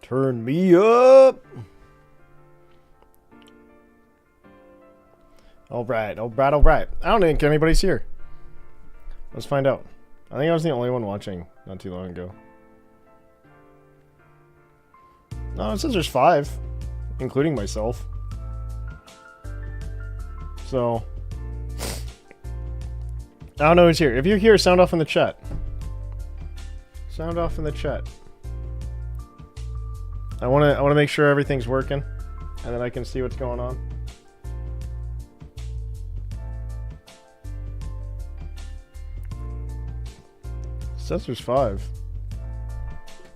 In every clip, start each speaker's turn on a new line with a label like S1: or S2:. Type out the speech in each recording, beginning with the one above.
S1: Turn me up. All right. I don't think anybody's here. Let's find out. I think I was the only one watching not too long ago. No, it says there's 5, including myself. So, I don't know who's here. If you're here, sound off in the chat. Sound off in the chat. I want to make sure everything's working, and then I can see what's going on. It says there's 5.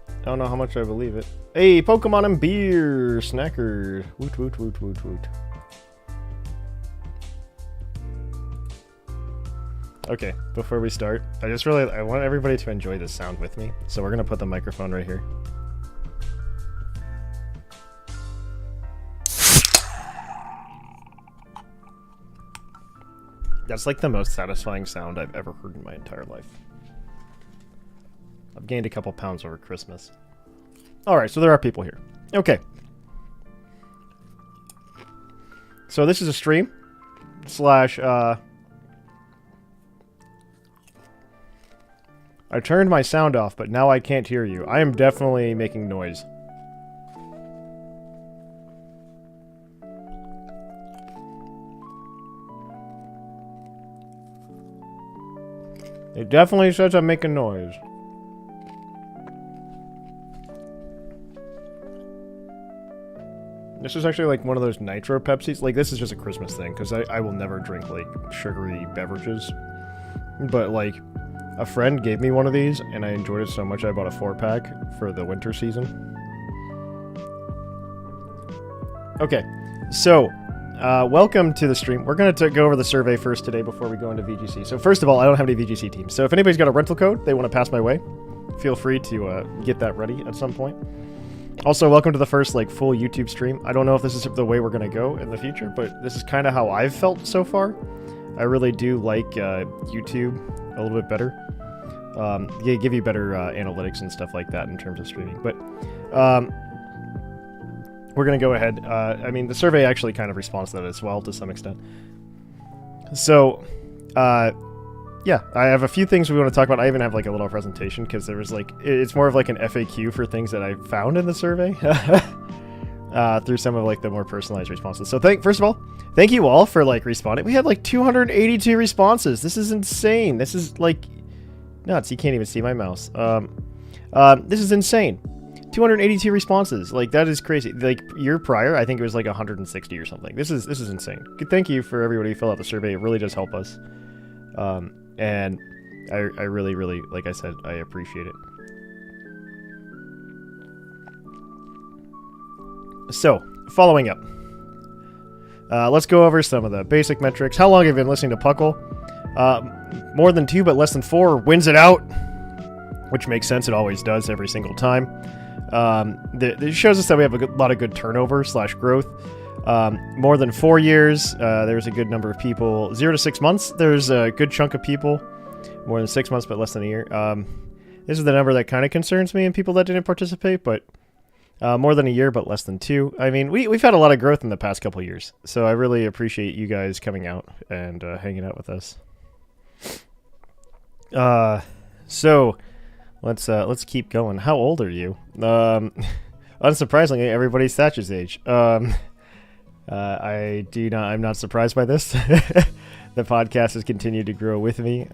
S1: I don't know how much I believe it. Hey, Pokemon and beer, snacker. Woot woot woot woot woot. Okay, before we start, I want everybody to enjoy this sound with me, so we're gonna put the microphone right here. That's like the most satisfying sound I've ever heard in my entire life. I've gained a couple pounds over Christmas. Alright, so there are people here. Okay. So this is a stream / I turned my sound off, but now I can't hear you. I am definitely making noise. It definitely says I'm making noise. This is actually like one of those nitro Pepsis. Like, this is just a Christmas thing, because I will never drink, like, sugary beverages. But, like, a friend gave me one of these, and I enjoyed it so much I bought a 4-pack for the winter season. Okay, so, welcome to the stream. We're going to go over the survey first today before we go into VGC. So first of all, I don't have any VGC teams. So if anybody's got a rental code they want to pass my way, feel free to get that ready at some point. Also, welcome to the first like full YouTube stream. I don't know if this is the way we're going to go in the future, but this is kind of how I've felt so far. I really do like YouTube a little bit better. They give you better analytics and stuff like that in terms of streaming. But we're going to go ahead. I mean, the survey actually kind of responds to that as well to some extent. So, yeah, I have a few things we want to talk about. I even have like a little presentation because there was like, it's more of like an FAQ for things that I found in the survey through some of like the more personalized responses. So first of all, thank you all for like responding. We had like 282 responses. This is insane. This is like nuts. You can't even see my mouse. This is insane. 282 responses. Like that is crazy. Like year prior, I think it was like 160 or something. This is insane. Thank you for everybody who filled out the survey. It really does help us. And I really, really, like I said, I appreciate it. So, following up. Let's go over some of the basic metrics. How long have you been listening to PUCL? More than 2, but less than 4 wins it out. Which makes sense. It always does every single time. It shows us that we have a lot of good turnover / growth. More than 4 years, there's a good number of people. 0 to 6 months, there's a good chunk of people. More than 6 months, but less than a year. This is the number that kind of concerns me in people that didn't participate, but more than a year, but less than 2. I mean, we've had a lot of growth in the past couple of years, so I really appreciate you guys coming out and hanging out with us. So let's keep going. How old are you? Unsurprisingly, everybody's Thatch's age. I'm not surprised by this. The podcast has continued to grow with me.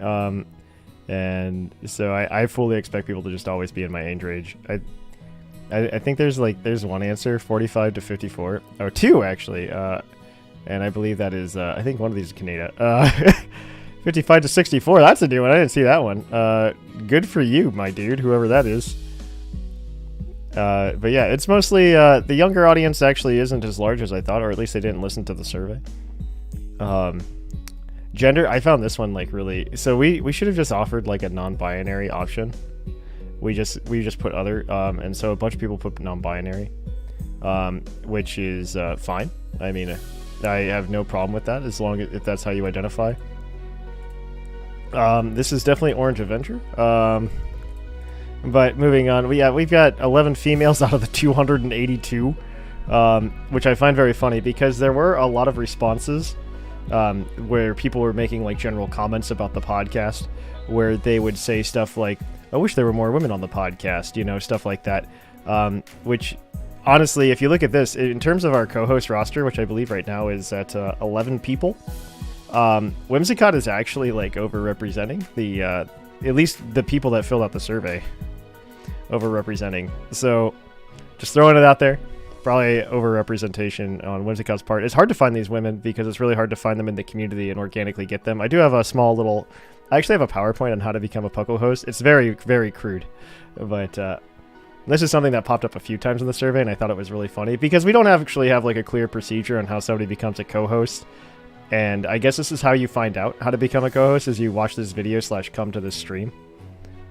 S1: And so I fully expect people to just always be in my age range. I think there's one answer, 45 to 54. Oh, 2 actually. And I believe that is, I think one of these is Canada. 55 to 64, that's a new one. I didn't see that one. Good for you, my dude, whoever that is. But yeah, it's mostly, the younger audience actually isn't as large as I thought, or at least they didn't listen to the survey. Gender, I found this one like really, so we should have just offered like a non-binary option. We just put other, and so a bunch of people put non-binary, which is fine. I mean, I have no problem with that as long as if that's how you identify. This is definitely Orange Avenger. But moving on, we've got 11 females out of the 282, which I find very funny because there were a lot of responses where people were making like general comments about the podcast, where they would say stuff like, "I wish there were more women on the podcast," you know, stuff like that. Which, honestly, if you look at this in terms of our co-host roster, which I believe right now is at 11 people. Whimsicott is actually like overrepresenting the at least the people that filled out the survey, overrepresenting. So just throwing it out there, probably overrepresentation on Whimsicott's part. It's hard to find these women because it's really hard to find them in the community and organically get them. I do have a small little, I actually have a PowerPoint on how to become a PUCL host. It's very, very crude, but this is something that popped up a few times in the survey, and I thought it was really funny because we don't actually have like a clear procedure on how somebody becomes a co-host. And I guess this is how you find out how to become a co-host, is you watch this video / come to this stream.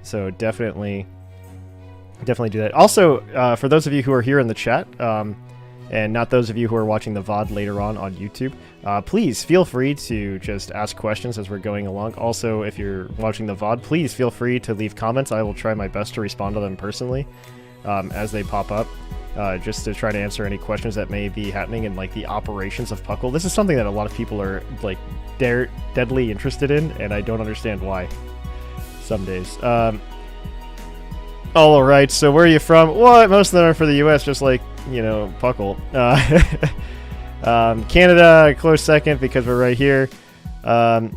S1: So definitely do that. Also, for those of you who are here in the chat, and not those of you who are watching the VOD later on YouTube, please feel free to just ask questions as we're going along. Also, if you're watching the VOD, please feel free to leave comments. I will try my best to respond to them personally as they pop up. Just to try to answer any questions that may be happening in like the operations of PUCL. This is something that a lot of people are like deadly interested in, and I don't understand why some days. All right, so where are you from? What? Most of them are for the US, just like, you know, PUCL. Canada, close second because we're right here.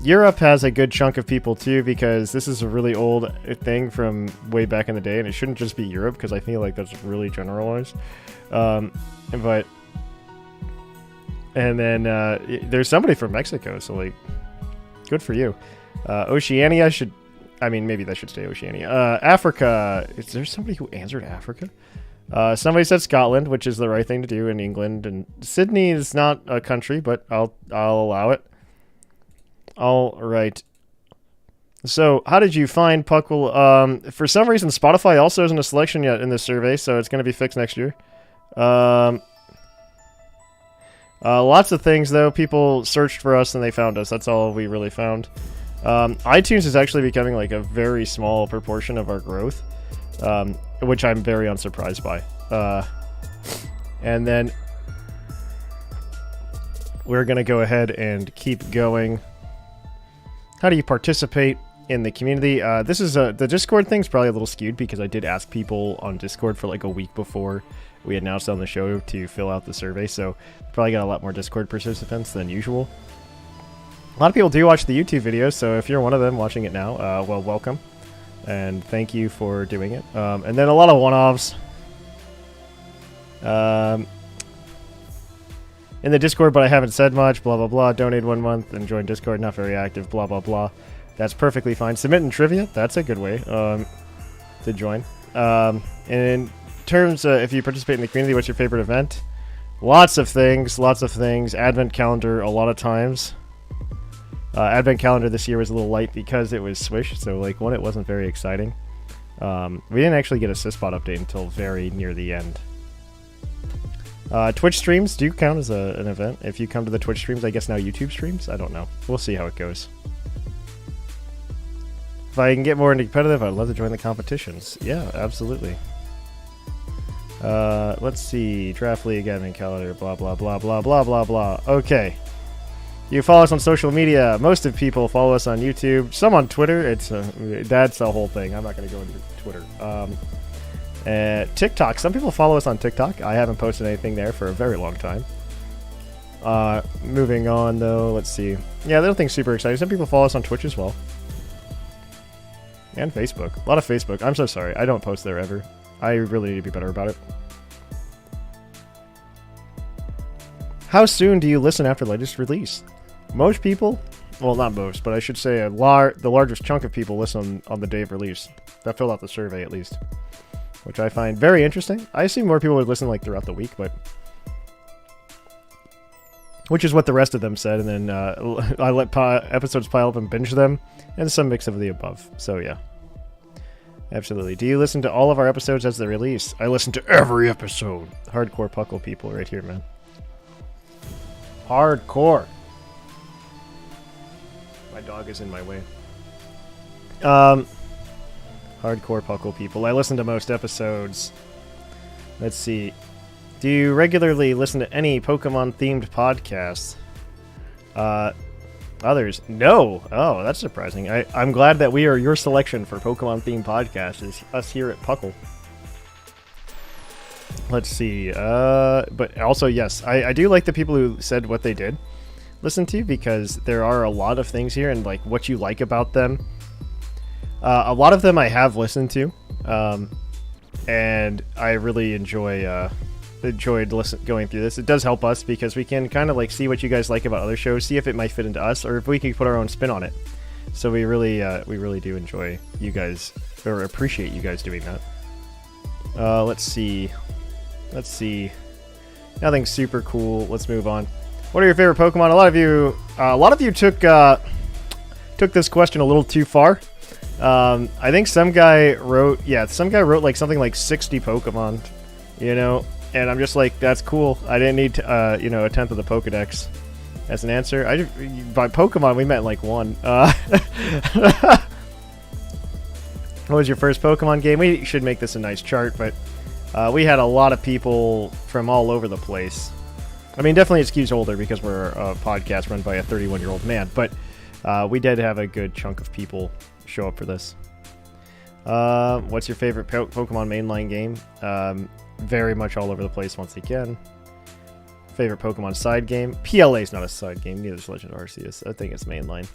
S1: Europe has a good chunk of people too, because this is a really old thing from way back in the day, and it shouldn't just be Europe because I feel like that's really generalized. And then there's somebody from Mexico, so like, good for you. Oceania should, I mean, maybe that should stay Oceania. Africa, is there somebody who answered Africa? Somebody said Scotland, which is the right thing to do in England, and Sydney is not a country, but I'll allow it. All right. So, how did you find PUCL? For some reason, Spotify also isn't a selection yet in this survey, so it's going to be fixed next year. Lots of things, though. People searched for us and they found us. That's all we really found. iTunes is actually becoming like a very small proportion of our growth, which I'm very unsurprised by. And then we're going to go ahead and keep going. How do you participate in the community? This is the Discord thing's probably a little skewed because I did ask people on Discord for like a week before we announced on the show to fill out the survey, so probably got a lot more Discord participants than usual. A lot of people do watch the YouTube videos, so if you're one of them watching it now, well, welcome. And thank you for doing it. And then a lot of one-offs. In the Discord, but I haven't said much, blah, blah, blah. Donate 1 month and join Discord, not very active, blah, blah, blah. That's perfectly fine. Submit in trivia, that's a good way to join. And in terms of if you participate in the community, what's your favorite event? Lots of things, lots of things. Advent calendar a lot of times. Advent calendar this year was a little light because it was Swish, so like one, it wasn't very exciting. We didn't actually get a Syspot update until very near the end. Twitch streams do count as an event. If you come to the Twitch streams, I guess now YouTube streams? I don't know. We'll see how it goes. If I can get more into competitive, I'd love to join the competitions. Yeah, absolutely. Let's see. Draft League, admin calendar, blah, blah, blah, blah, blah, blah, blah. Okay. You follow us on social media. Most of people follow us on YouTube. Some on Twitter. That's the whole thing. I'm not going to go into Twitter. TikTok. Some people follow us on TikTok. I haven't posted anything there for a very long time. Moving on, though. Let's see. Yeah, nothing super exciting. Some people follow us on Twitch as well. And Facebook. A lot of Facebook. I'm so sorry. I don't post there ever. I really need to be better about it. How soon do you listen after latest release? Most people, well, not most, but I should say the largest chunk of people listen on the day of release. That filled out the survey, at least. Which I find very interesting. I assume more people would listen like throughout the week, but... Which is what the rest of them said, and then I let episodes pile up and binge them, and some mix of the above. So, yeah. Absolutely. Do you listen to all of our episodes as they release? I listen to every episode. Hardcore PUCL people right here, man. Hardcore. My dog is in my way. Hardcore PUCL people. I listen to most episodes. Let's see. Do you regularly listen to any Pokemon-themed podcasts? Others? No. Oh, that's surprising. I'm glad that we are your selection for Pokemon-themed podcasts, is us here at PUCL. Let's see. But also, yes, I do like the people who said what they did listen to, because there are a lot of things here, and like what you like about them. A lot of them I have listened to, and I really enjoyed going through this. It does help us because we can kind of like see what you guys like about other shows, see if it might fit into us, or if we can put our own spin on it. So we really do enjoy you guys, or appreciate you guys doing that. Let's see. Nothing super cool. Let's move on. What are your favorite Pokemon? A lot of you took this question a little too far. I think some guy wrote like something like 60 Pokemon, and I'm just like, that's cool. I didn't need to, a tenth of the Pokedex as an answer. By Pokemon, we meant like one. What was your first Pokemon game? We should make this a nice chart, but we had a lot of people from all over the place. I mean, definitely it skews older because we're a podcast run by a 31-year-old man, but we did have a good chunk of people show up for this. What's your favorite Pokemon mainline game? Very much all over the place once again. Favorite Pokemon side game? PLA is not a side game, neither is Legend of Arceus. I think it's mainline.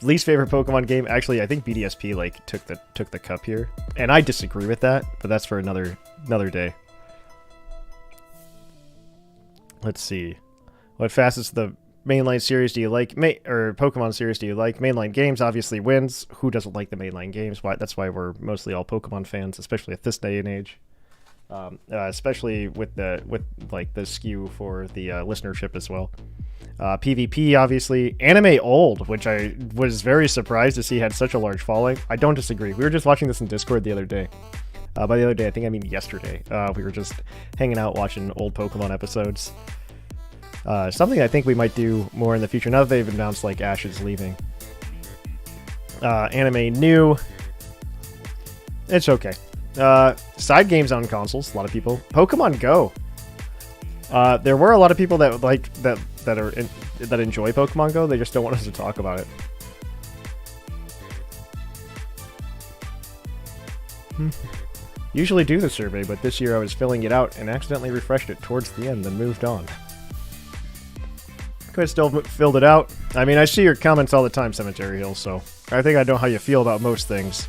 S1: Least favorite Pokemon game? Actually, I think BDSP like took the cup here, and I disagree with that, but that's for another day. Let's see. What fastest the mainline series do you like? Or Pokemon series do you like? Mainline games obviously wins. Who doesn't like the mainline games? That's why we're mostly all Pokemon fans, especially at this day and age. Especially with the skew for the listenership as well. PvP, obviously. Anime old, which I was very surprised to see had such a large following. I don't disagree. We were just watching this in Discord the other day. By the other day, I think I mean yesterday. We were just hanging out watching old Pokemon episodes. Something I think we might do more in the future, now that they've announced, like, Ash is leaving. Anime new. It's okay. Side games on consoles, a lot of people. Pokemon Go. There were a lot of people that that enjoy Pokemon Go, they just don't want us to talk about it. Usually do the survey, but this year I was filling it out and accidentally refreshed it towards the end, then moved on. Could have still filled it out. I mean, I see your comments all the time, Cemetery Hill, so I think I know how you feel about most things.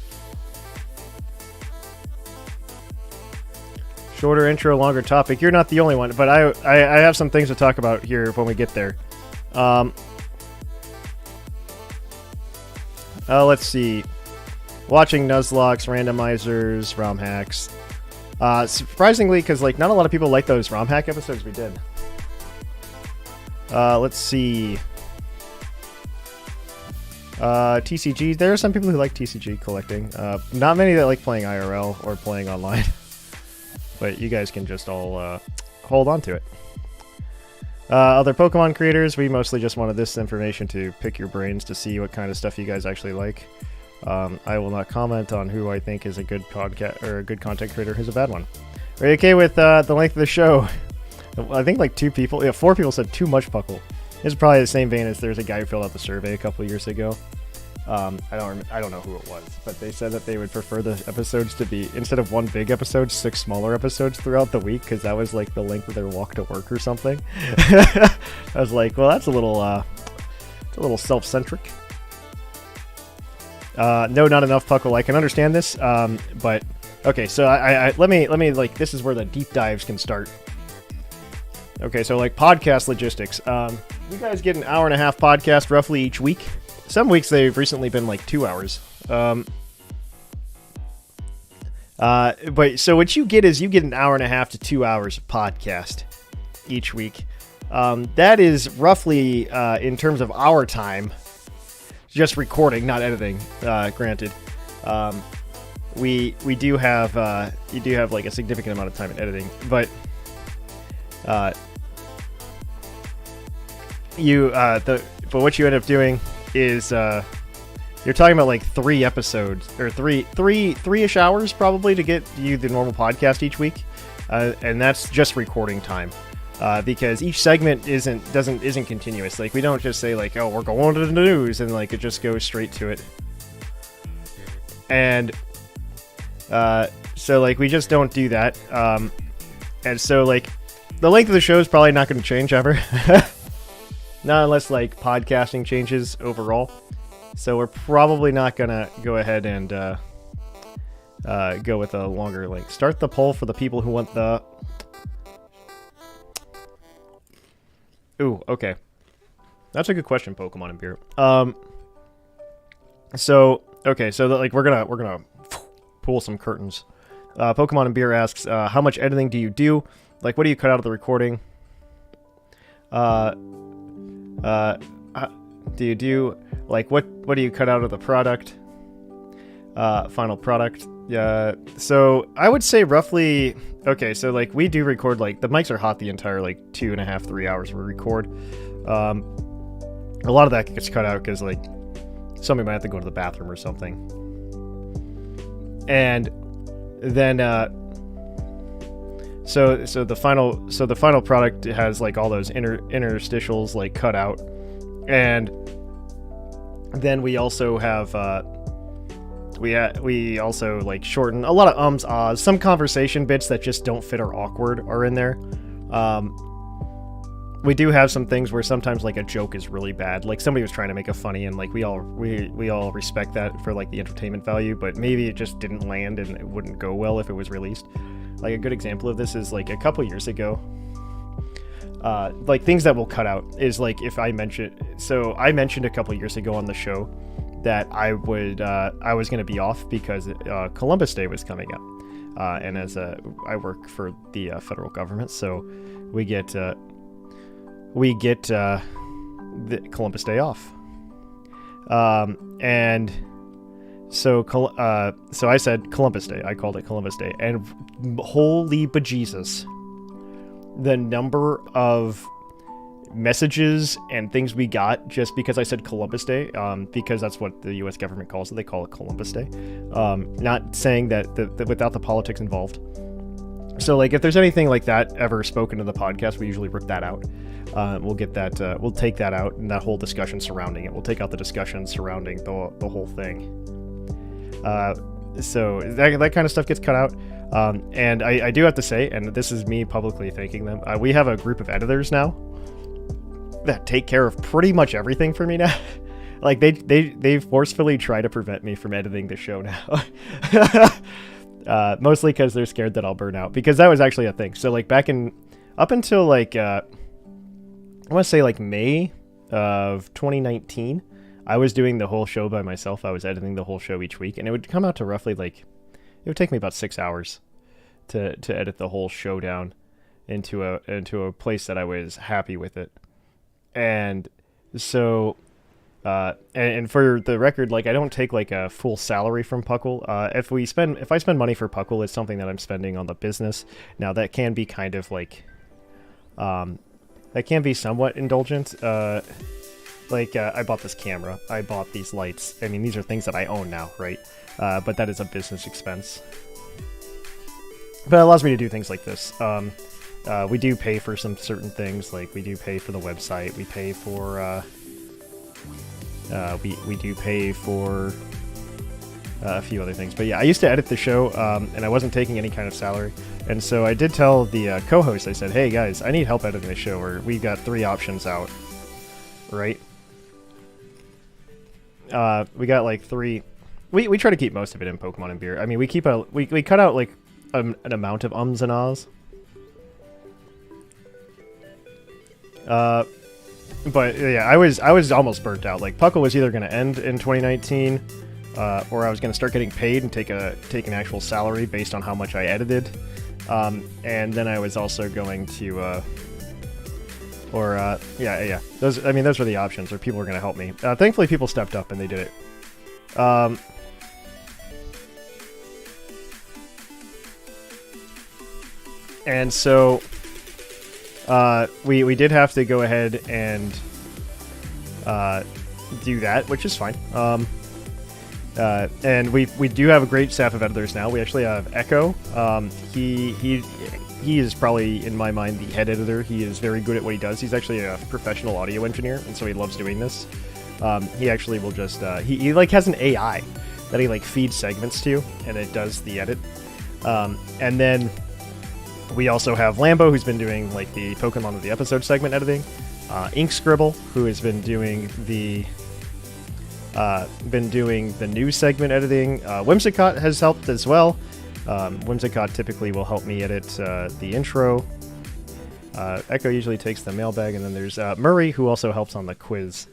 S1: Shorter intro, longer topic. You're not the only one, but I have some things to talk about here when we get there. Let's see. Watching Nuzlocke's randomizers, ROM hacks. Surprisingly, because like not a lot of people like those ROM hack episodes we did. Let's see. TCG. There are some people who like TCG collecting. Not many that like playing IRL or playing online. But you guys can just all hold on to it. Other Pokemon creators, we mostly just wanted this information to pick your brains to see what kind of stuff you guys actually like. I will not comment on who I think is a good podcast or a good content creator who's a bad one. Are you okay with the length of the show? I think like 4 people said too much Puckle. It's probably the same vein as there's a guy who filled out the survey a couple years ago. I don't know who it was, but they said that they would prefer the episodes to be, instead of 1 big episode, 6 smaller episodes throughout the week, because that was like the length of their walk to work or something. I was like, well, that's a little self-centric. No, not enough Puckle. I can understand this, but okay. So let me like, this is where the deep dives can start. Okay, so like podcast logistics. You guys get an hour and a half podcast roughly each week. Some weeks they've recently been like 2 hours. But so what you get is you get an hour and a half to 2 hours of podcast each week. That is roughly in terms of our time, just recording, not editing. Granted, we do have you do have like a significant amount of time in editing, but but what you end up doing is you're talking about like 3 episodes or three-ish hours probably to get you the normal podcast each week, and that's just recording time, because each segment isn't continuous. Like we don't just say like, oh, we're going to the news, and like it just goes straight to it. And so like we just don't do that, and so like the length of the show is probably not going to change ever. Not unless, like, podcasting changes overall. So we're probably not going to go ahead and go with a longer length. Start the poll for the people who want the... Ooh, okay. That's a good question, Pokemon and Beer. So, okay, so like we're gonna pull some curtains. Pokemon and Beer asks, how much editing do you do? Like, what do you cut out of the recording? Do you do, like, what do you cut out of the product? Final product. Yeah, so I would say roughly, okay, so like we do record, like the mics are hot the entire like 2.5, 3 hours we record. A lot of that gets cut out because like somebody might have to go to the bathroom or something. And then so the final product has like all those interstitials like cut out, and then we also have we also like shorten a lot of ums, ahs, some conversation bits that just don't fit or awkward are in there. We do have some things where sometimes like a joke is really bad, like somebody was trying to make a funny, and like we all respect that for like the entertainment value, but maybe it just didn't land and it wouldn't go well if it was released. Like a good example of this is like a couple years ago, like things that we'll cut out is like if I mentioned a couple years ago on the show that I was going to be off because Columbus Day was coming up, and as I work for the federal government, so we get the Columbus Day off, and So I said Columbus Day. I called it Columbus Day, and holy bejesus, the number of messages and things we got just because I said Columbus Day, because that's what the U.S. government calls it. They call it Columbus Day. Not saying that without the politics involved. So, like, if there's anything like that ever spoken in the podcast, we usually rip that out. We'll get that. We'll take that out, and that whole discussion surrounding it. We'll take out the discussion surrounding the whole thing. So that kind of stuff gets cut out. And I do have to say, and this is me publicly thanking them, we have a group of editors now that take care of pretty much everything for me now. Like, they forcefully try to prevent me from editing the show now. Mostly because they're scared that I'll burn out, because that was actually a thing. So, like, up until like I want to say like May of 2019, I was doing the whole show by myself. I was editing the whole show each week, and it would come out to roughly, like, it would take me about 6 hours to edit the whole show down into a place that I was happy with it. And so, and for the record, like, I don't take like a full salary from PUCL. If I spend money for PUCL, it's something that I'm spending on the business. Now, that can be kind of like, that can be somewhat indulgent. Like, I bought this camera, I bought these lights. I mean, these are things that I own now, right? But that is a business expense. But it allows me to do things like this. We do pay for some certain things, like we do pay for the website, we pay for, we do pay for a few other things. But yeah, I used to edit the show, and I wasn't taking any kind of salary. And so I did tell the co-host, I said, hey guys, I need help editing the show, or we've got 3 options out, right? We got like 3. We try to keep most of it in Pokemon and beer. I mean, we cut out like an amount of ums and ahs. But yeah, I was almost burnt out. Like, PUCL was either going to end in 2019, or I was going to start getting paid and take an actual salary based on how much I edited. And then I was also going to, yeah. Those were the options, or people were going to help me. Thankfully, people stepped up and they did it. And so, we did have to go ahead and do that, which is fine. And we do have a great staff of editors now. We actually have Echo. He is probably, in my mind, the head editor. He is very good at what he does. He's actually a professional audio engineer, and so he loves doing this. He actually will just he like has an AI that he like feeds segments to, and it does the edit. And then we also have Lambo, who's been doing like the Pokemon of the Episode segment editing. Ink Scribble, who has been doing the news segment editing. Whimsicott has helped as well. Whimsicott typically will help me edit the intro. Echo usually takes the mailbag, and then there's Murray, who also helps on the quiz.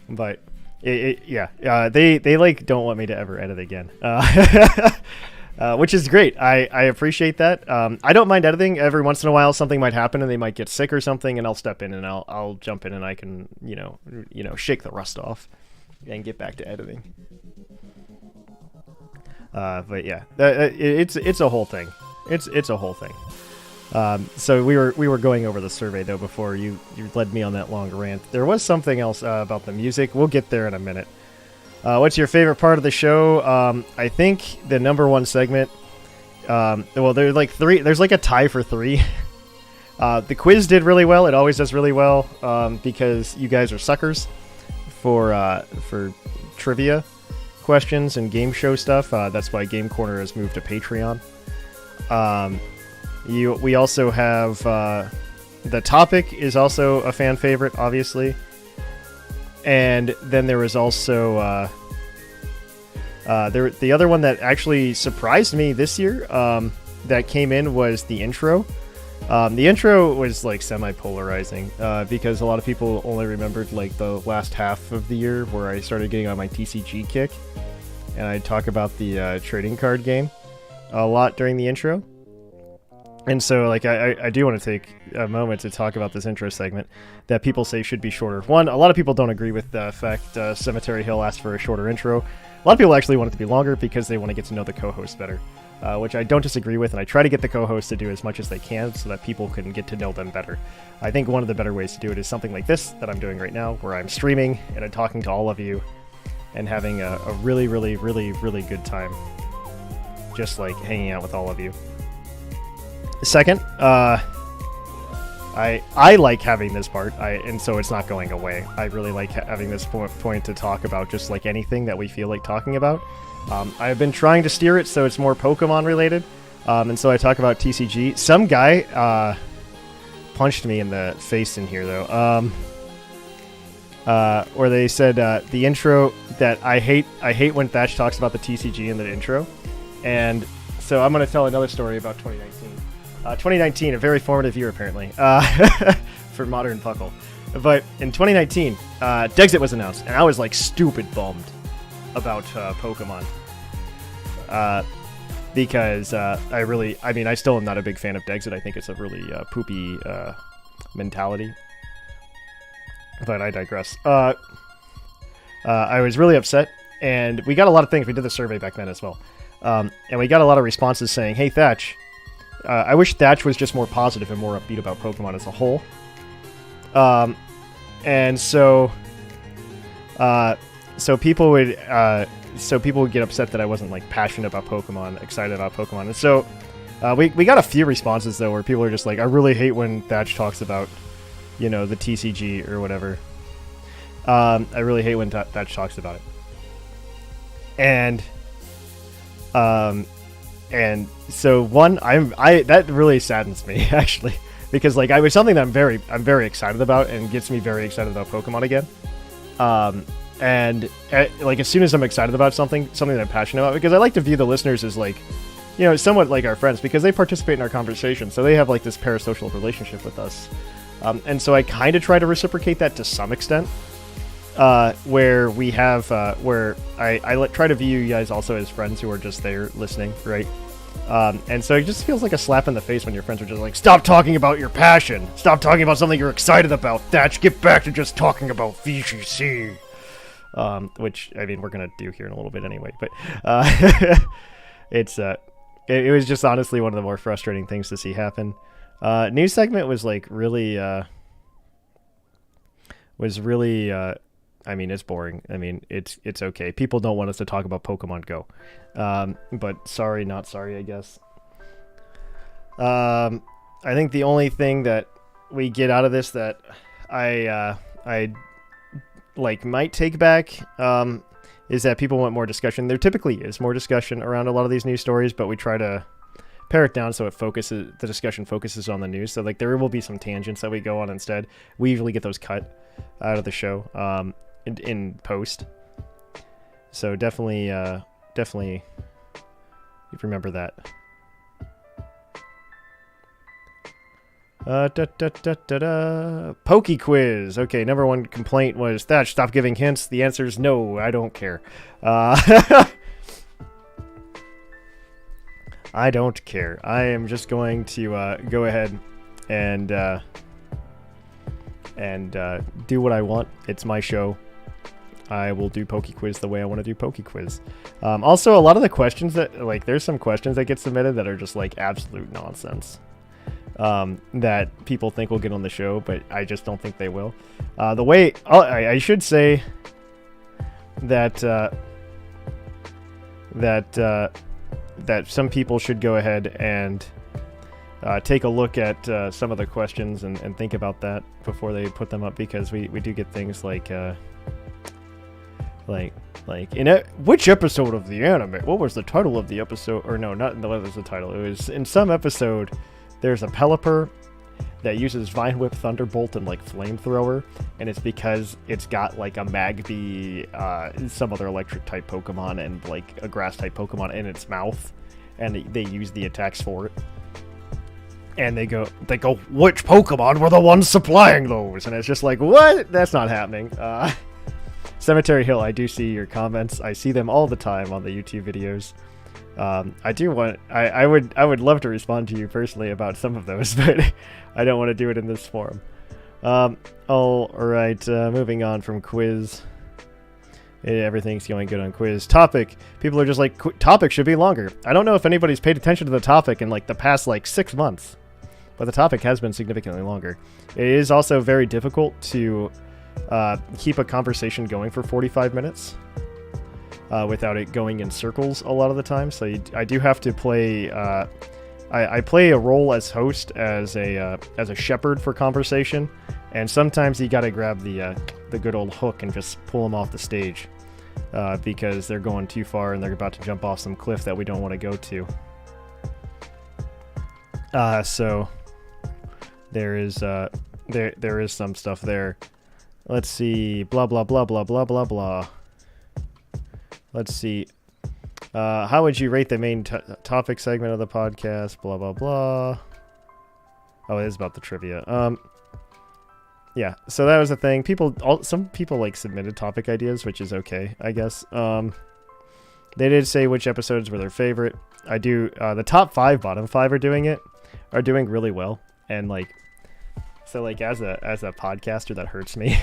S1: But they like don't want me to ever edit again. Which is great. I appreciate that. I don't mind editing. Every once in a while, something might happen, and they might get sick or something, and I'll step in and I'll jump in, and I can shake the rust off and get back to editing. But yeah, it's a whole thing. It's a whole thing. So we were going over the survey though before you led me on that long rant. There was something else about the music. We'll get there in a minute. What's your favorite part of the show? I think the number one segment. Well, there's like 3. There's like a tie for 3. The quiz did really well. It always does really well because you guys are suckers for trivia questions and game show stuff. That's why Game Corner has moved to Patreon. We also have the topic is also a fan favorite, obviously. And then there was also the other one that actually surprised me this year that came in was the intro. The intro was like semi-polarizing because a lot of people only remembered like the last half of the year where I started getting on my TCG kick, and I'd talk about the trading card game a lot during the intro. And so, like, I do want to take a moment to talk about this intro segment that people say should be shorter. One, a lot of people don't agree with the fact Cemetery Hill asked for a shorter intro. A lot of people actually want it to be longer because they want to get to know the co-host better, which I don't disagree with, and I try to get the co-hosts to do as much as they can so that people can get to know them better. I think one of the better ways to do it is something like this that I'm doing right now, where I'm streaming and I'm talking to all of you and having a really, really, really, really good time, just, hanging out with all of you. Second, I like having this part, and so it's not going away. I really like having this point to talk about just anything that we feel like talking about. I've been trying to steer it so it's more Pokemon related, and so I talk about TCG. Some guy punched me in the face in here though, where they said the intro that I hate when Thatch talks about the TCG in the intro, and so I'm going to tell another story about 2019. 2019, a very formative year, apparently, for modern PUCL. But in 2019, Dexit was announced, and I was, stupid bummed about Pokemon. Because I still am not a big fan of Dexit. I think it's a really poopy mentality. But I digress. I was really upset, and we got a lot of things. We did the survey back then as well. And we got a lot of responses saying, hey, Thatch, I wish Thatch was just more positive and more upbeat about Pokemon as a whole. And so people would get upset that I wasn't passionate about Pokemon, excited about Pokemon. And so we got a few responses though where people are just I really hate when Thatch talks about, the TCG or whatever. I really hate when Thatch talks about it. And so that really saddens me actually, because it was something that I'm very excited about and gets me very excited about Pokemon again. And as soon as I'm excited about something that I'm passionate about, because I like to view the listeners as somewhat like our friends, because they participate in our conversation, so they have this parasocial relationship with us. And so I kind of try to reciprocate that to some extent. Where we have, where I try to view you guys also as friends who are just there listening, right? And so it just feels like a slap in the face when your friends are just stop talking about your passion, stop talking about something you're excited about, Thatch, get back to just talking about VGC. Which, we're gonna do here in a little bit anyway, but, it was just honestly one of the more frustrating things to see happen. News segment was really, it's boring. It's okay. People don't want us to talk about Pokemon Go. But sorry, not sorry, I guess. I think the only thing that we get out of this that I might take back, is that people want more discussion. There typically is more discussion around a lot of these news stories, but we try to pare it down so the discussion focuses on the news. So there will be some tangents that we go on instead. We usually get those cut out of the show. In post, so definitely remember that. Poke quiz. Okay, number one complaint was Thatch, stop giving hints. The answer is no, I don't care. I don't care. I am just going to go ahead and do what I want. It's my show. I will do Poke Quiz the way I want to do Poke Quiz. Also, a lot of the questions that, there's some questions that get submitted that are just, absolute nonsense. That people think will get on the show, but I just don't think they will. I should say that, that some people should go ahead and take a look at some of the questions and think about that before they put them up, because we do get things which episode of the anime? What was the title of the episode? Or no, not what was the title. It was in some episode. There's a Pelipper that uses Vine Whip, Thunderbolt, and Flamethrower, and it's because it's got a Magby, some other electric type Pokemon, and a grass type Pokemon in its mouth, and they use the attacks for it. And they go, which Pokemon were the ones supplying those? And it's just what? That's not happening. Cemetery Hill, I do see your comments. I see them all the time on the YouTube videos. I would love to respond to you personally about some of those, but I don't want to do it in this forum. All right, moving on from quiz. Everything's going good on quiz. Topic. People are just like, topic should be longer. I don't know if anybody's paid attention to the topic in like the past like 6 months, but the topic has been significantly longer. It is also very difficult to keep a conversation going for 45 minutes without it going in circles a lot of the time. So I do have to play. I play a role as host, as a shepherd for conversation, and sometimes you gotta grab the good old hook and just pull them off the stage because they're going too far and they're about to jump off some cliff that we don't want to go to. So there is some stuff there. Let's see. Blah blah blah blah blah blah blah. Let's see. How would you rate the main topic segment of the podcast? Blah, blah, blah. Oh, it is about the trivia. Yeah, so that was the thing. Some people like submitted topic ideas, which is okay, I guess. They did say which episodes were their favorite. I do. The top 5, bottom 5 are doing really well. And like, so like as a podcaster, that hurts me.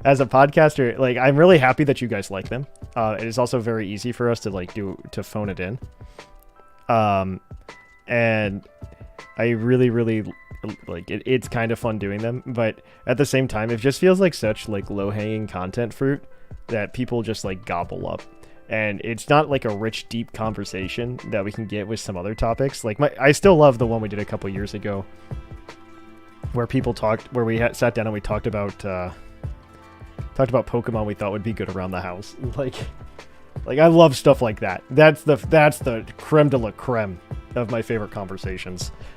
S1: As a podcaster, like I'm really happy that you guys like them. It is also very easy for us to phone it in. And I really like it. It's kind of fun doing them, but at the same time, it just feels like such like low-hanging content fruit that people just like gobble up. And it's not like a rich, deep conversation that we can get with some other topics. Like I still love the one we did a couple years ago, where we sat down and we talked about Pokemon we thought would be good around the house. Like I love stuff like that. That's the creme de la creme of my favorite conversations.